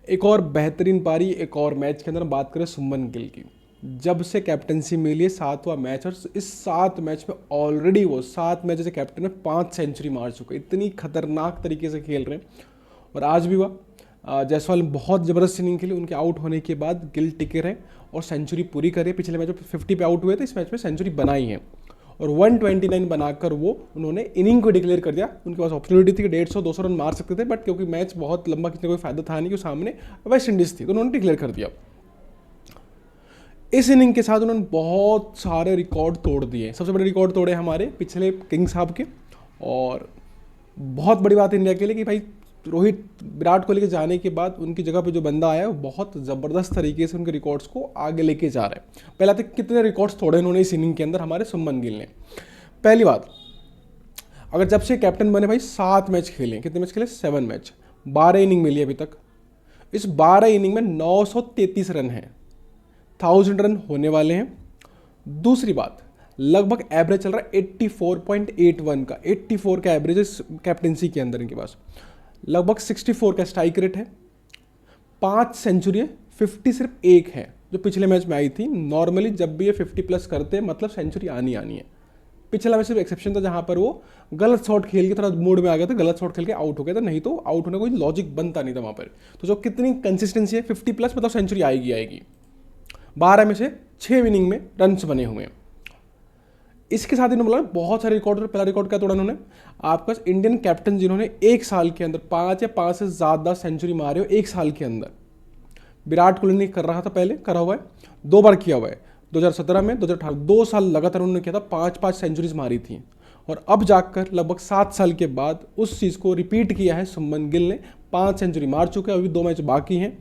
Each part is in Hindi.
एक और बेहतरीन पारी एक और मैच के अंदर बात करें सुमन गिल की। जब से कैप्टनसी मिली है 7वां मैच, और इस 7 मैच में ऑलरेडी वो 7 मैच से कैप्टन में 5 सेंचुरी मार चुके, इतनी खतरनाक तरीके से खेल रहे हैं। और आज भी हुआ, जायसवाल ने बहुत ज़बरदस्त इनिंग खेली, उनके आउट होने के बाद गिल टिके रहे और सेंचुरी पूरी करी। पिछले मैच में 50 पे आउट हुए थे, इस मैच में सेंचुरी बनाई है और 129 बनाकर वो उन्होंने इनिंग को डिक्लेयर कर दिया। उनके पास अपॉर्चुनिटी थी कि 150-200 रन मार सकते थे, बट क्योंकि मैच बहुत लंबा खींचने कोई फायदा था नहीं, कि सामने वेस्ट इंडीज़ थी, तो उन्होंने डिक्लेयर कर दिया। इस इनिंग के साथ उन्होंने बहुत सारे रिकॉर्ड तोड़ दिए। सबसे बड़े रिकॉर्ड तोड़े हमारे पिछले किंग्स साहब के, और बहुत बड़ी बात इंडिया के लिए कि भाई रोहित विराट कोहली के जाने के बाद उनकी जगह पे जो बंदा आया है वो बहुत ज़बरदस्त तरीके से उनके रिकॉर्ड्स को आगे लेके जा रहा है। पहला तो कितने रिकॉर्ड्स तोड़े इन्होंने इस इनिंग के अंदर हमारे सुमन गिल ने। पहली बात, अगर जब से कैप्टन बने भाई 7 मैच खेले, कितने मैच खेले? 7 मैच, 12 इनिंग मिली अभी तक। इस 12 इनिंग में 933 रन हैं, 1000 रन होने वाले हैं। दूसरी बात, लगभग एवरेज चल रहा है 84.81 का, 84 का एवरेज इस कैप्टनसी के अंदर इनके पास। लगभग 64 का स्ट्राइक रेट है, 5 सेंचुरी है, 50 सिर्फ एक है जो पिछले मैच में आई थी। नॉर्मली जब भी ये 50 प्लस करते हैं मतलब सेंचुरी आनी है। पिछला मैच सिर्फ एक्सेप्शन था जहां पर वो गलत शॉट खेल के थोड़ा मूड में आ गया था, गलत शॉट खेल के आउट हो गया था, नहीं तो आउट होने का कोई लॉजिक बनता नहीं था वहां पर। तो जो कितनी कंसिस्टेंसी है, 50 प्लस मतलब सेंचुरी आएगी। 12 में से 6 इनिंग में रन्स बने हुए हैं। इसके साथ इन्होंने बोला बहुत सारे रिकॉर्ड। पहला रिकॉर्ड क्या तोड़ा उन्होंने? आपका इंडियन कैप्टन जिन्होंने एक साल के अंदर 5 या 5 से ज़्यादा सेंचुरी मारे हो एक साल के अंदर, विराट कोहली ने कर रहा था, पहले करा हुआ है, 2 बार किया हुआ है, 2017 में, 2018, 2 साल लगातार उन्होंने किया था, 5-5 सेंचुरीज मारी थी। और अब जाकर लगभग 7 साल के बाद उस चीज़ को रिपीट किया है सुमन गिल ने। 5 सेंचुरी मार चुके हैं, अभी 2 मैच बाकी हैं,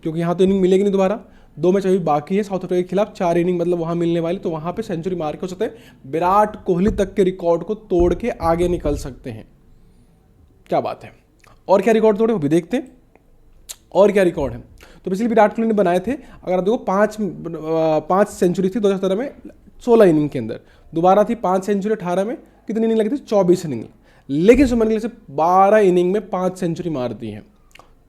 क्योंकि यहाँ तो इनिंग मिलेगी नहीं दोबारा। 2 मैच अभी बाकी है साउथ अफ्रीका के खिलाफ, 4 इनिंग मतलब वहाँ मिलने वाली, तो वहाँ पे सेंचुरी मार के हो सकते हैं विराट कोहली तक के रिकॉर्ड को तोड़ के आगे निकल सकते हैं। क्या बात है। और क्या रिकॉर्ड तोड़े वो भी देखते हैं, और क्या रिकॉर्ड है। तो पिछले विराट कोहली ने बनाए थे, अगर आप देखो 5 सेंचुरी थी 2017 में 16 इनिंग के अंदर, दोबारा थी 5 सेंचुरी 18 में, कितनी इनिंग लगी थी? 24 इनिंग। लेकिन सुमन गिल से 12 इनिंग में 5 सेंचुरी मार दी है।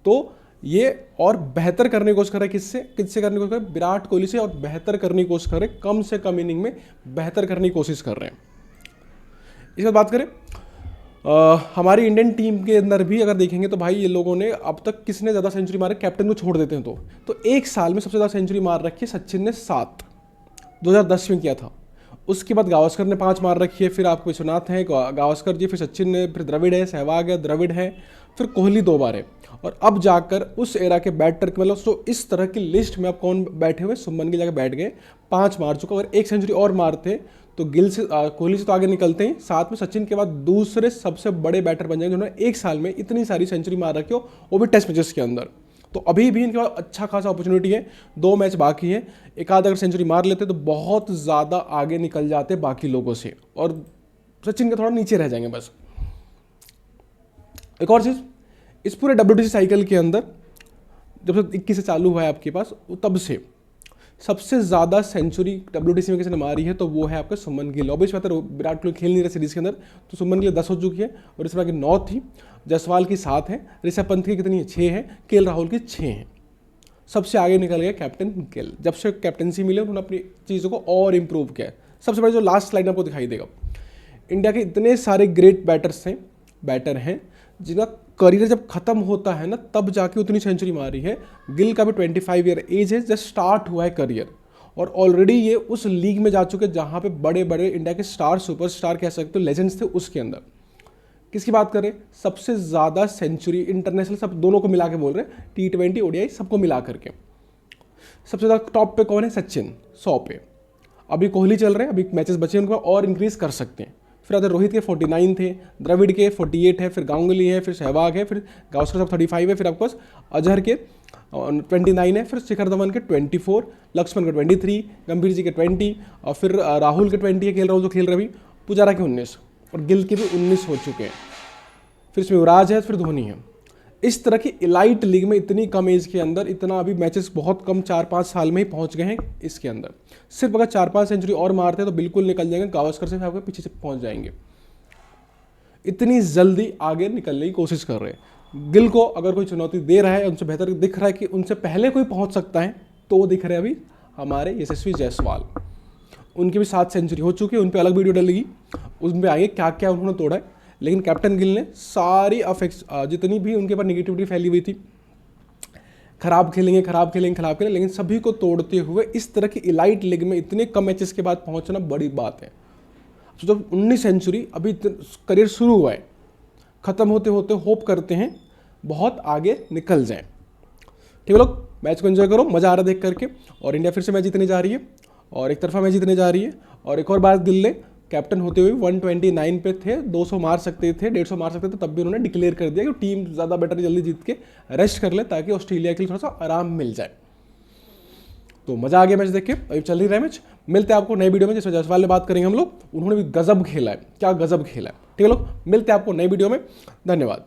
तो ये और बेहतर करने की कोशिश कर रहे हैं, किससे करने की कोशिश कर रहे हैं? विराट कोहली से, और बेहतर करने की कोशिश कर रहे हैं, कम से कम इनिंग में बेहतर करने की कोशिश कर रहे हैं। इसके बाद बात करें हमारी इंडियन टीम के अंदर भी अगर देखेंगे तो भाई ये लोगों ने अब तक किसने ज़्यादा सेंचुरी मारे, कैप्टन को छोड़ देते हैं तो एक साल में सबसे ज़्यादा सेंचुरी मार रखी है सचिन ने 7, 2010 में किया था। उसके बाद गावस्कर ने 5 मार रखी है, फिर आपको विश्वनाथ हैं, गावस्कर जी, फिर सचिन ने, फिर द्रविड़ है, सहवाग है, द्रविड़ है, फिर कोहली 2 बार है। और अब जाकर उस एरा के बैटर मतलब तो इस तरह की लिस्ट में अब कौन बैठे हुए? सुमन गिल जाकर बैठ गए, 5 मार चुका। अगर 1 सेंचुरी और मारते तो गिल से कोहली से तो आगे निकलते हैं, साथ में सचिन के बाद दूसरे सबसे बड़े बैटर बन जाएंगे जिन्होंने एक साल में इतनी सारी सेंचुरी मार रखी हो, वो भी टेस्ट मैचेस के अंदर। तो अभी भी इनके पास अच्छा खासा अपॉर्चुनिटी है, 2 मैच बाकी है, एक आध अगर सेंचुरी मार लेते तो बहुत ज़्यादा आगे निकल जाते बाकी लोगों से, और सचिन के थोड़ा नीचे रह जाएंगे बस। एक और चीज़, इस पूरे WTC साइकिल के अंदर जब से 21 से चालू हुआ है आपके पास, तब से सबसे ज़्यादा सेंचुरी WTC में किसी ने मारी है तो वो है आपका सुमन गिल। ऑब्वियस बात है, विराट कोहली खेल नहीं रहे सीरीज़ के अंदर, तो सुमन गिल 10 हो चुकी है, और इस बार की 9 थी, जायसवाल की 7 है, ऋषभ पंत की कितनी है? 6 है, KL राहुल की 6 हैं। सबसे आगे निकल गया कैप्टन गिल। जब से कैप्टनसी मिले उन्होंने अपनी चीज़ों को और इम्प्रूव किया है। सबसे बड़ा जो लास्ट स्लाइड आपको दिखाई देगा, इंडिया के इतने सारे ग्रेट बैटर हैं जिनका करियर जब खत्म होता है ना तब जाके उतनी सेंचुरी मारी है। गिल का भी 25 ईयर एज है, जस्ट स्टार्ट हुआ है करियर, और ऑलरेडी ये उस लीग में जा चुके जहाँ पे बड़े बड़े इंडिया के स्टार, सुपरस्टार कह सकते हो, लेजेंड्स थे उसके अंदर। किसकी बात करें? सबसे ज़्यादा सेंचुरी इंटरनेशनल, सब दोनों को मिला के बोल रहे हैं, T20 ODI सबको मिला करके सबसे ज़्यादा टॉप पे कौन है? सचिन 100 पे। अभी कोहली चल रहे हैं, अभी मैचेस बचे उनको और इंक्रीज कर सकते हैं। फिर अगर रोहित के 49 थे, द्रविड़ के 48 है, फिर गांगुली है, फिर सहवाग है, फिर गावस्कर साहब 35 है, फिर आपके पास अजहर के 29 है, फिर शिखर धवन के 24, लक्ष्मण के 23, गंभीर जी के 20, और फिर राहुल के 20 है, राहुल जो खेल रहे अभी, पुजारा के 19, और गिल के भी 19 हो चुके हैं। फिर इसमें युवराज है, फिर धोनी है। इस तरह की इलाइट लीग में इतनी कम एज के अंदर इतना अभी मैचेस बहुत कम 4-5 साल में ही पहुंच गए हैं इसके अंदर। सिर्फ अगर 4-5 सेंचुरी और मारते हैं तो बिल्कुल निकल जाएंगे, गावस्कर से आपके पीछे से पहुंच जाएंगे। इतनी जल्दी आगे निकलने की कोशिश कर रहे हैं। गिल को अगर कोई चुनौती दे रहा है, उनसे बेहतर दिख रहा है कि उनसे पहले कोई पहुंच सकता है, तो वो दिख रहे हैं अभी हमारे यशस्वी जायसवाल। उनकी भी 7 सेंचुरी हो चुकी है, उन पर अलग वीडियो डलेगी, उसमें आगे क्या क्या उन्होंने तोड़ा है। लेकिन कैप्टन गिल ने सारी जितनी भी उनके पास निगेटिविटी फैली हुई थी, खराब खेलेंगे खराब खेलेंगे खराब खेलेंगे, लेकिन सभी को तोड़ते हुए इस तरह की इलाइट लीग में इतने कम मैचेस के बाद पहुंचना बड़ी बात है। तो 19 सेंचुरी, अभी करियर शुरू हुआ है, ख़त्म होते होते होप करते हैं बहुत आगे निकल जाएं। ठीक है लोग, मैच को एंजॉय करो, मज़ा आ रहा है देख करके। और इंडिया फिर से मैच जीतने जा रही है, और एक तरफा मैच जीतने जा रही है। और एक और बात, गिल ने कैप्टन होते हुए 129 पे थे, 200 मार सकते थे, 150 मार सकते थे, तब भी उन्होंने डिक्लेयर कर दिया कि टीम ज़्यादा बेटर, जल्दी जीत के रेस्ट कर ले ताकि ऑस्ट्रेलिया के लिए थोड़ा सा आराम मिल जाए। तो मज़ा आ गया मैच देख के। अभी चल ही रहा है मैच। मिलते हैं आपको नई वीडियो में, जिसमें जायसवाल ने बात करेंगे हम लोग, उन्होंने भी गजब खेला है, क्या गजब खेला है। ठीक है लोग, मिलते हैं आपको नई वीडियो में। धन्यवाद।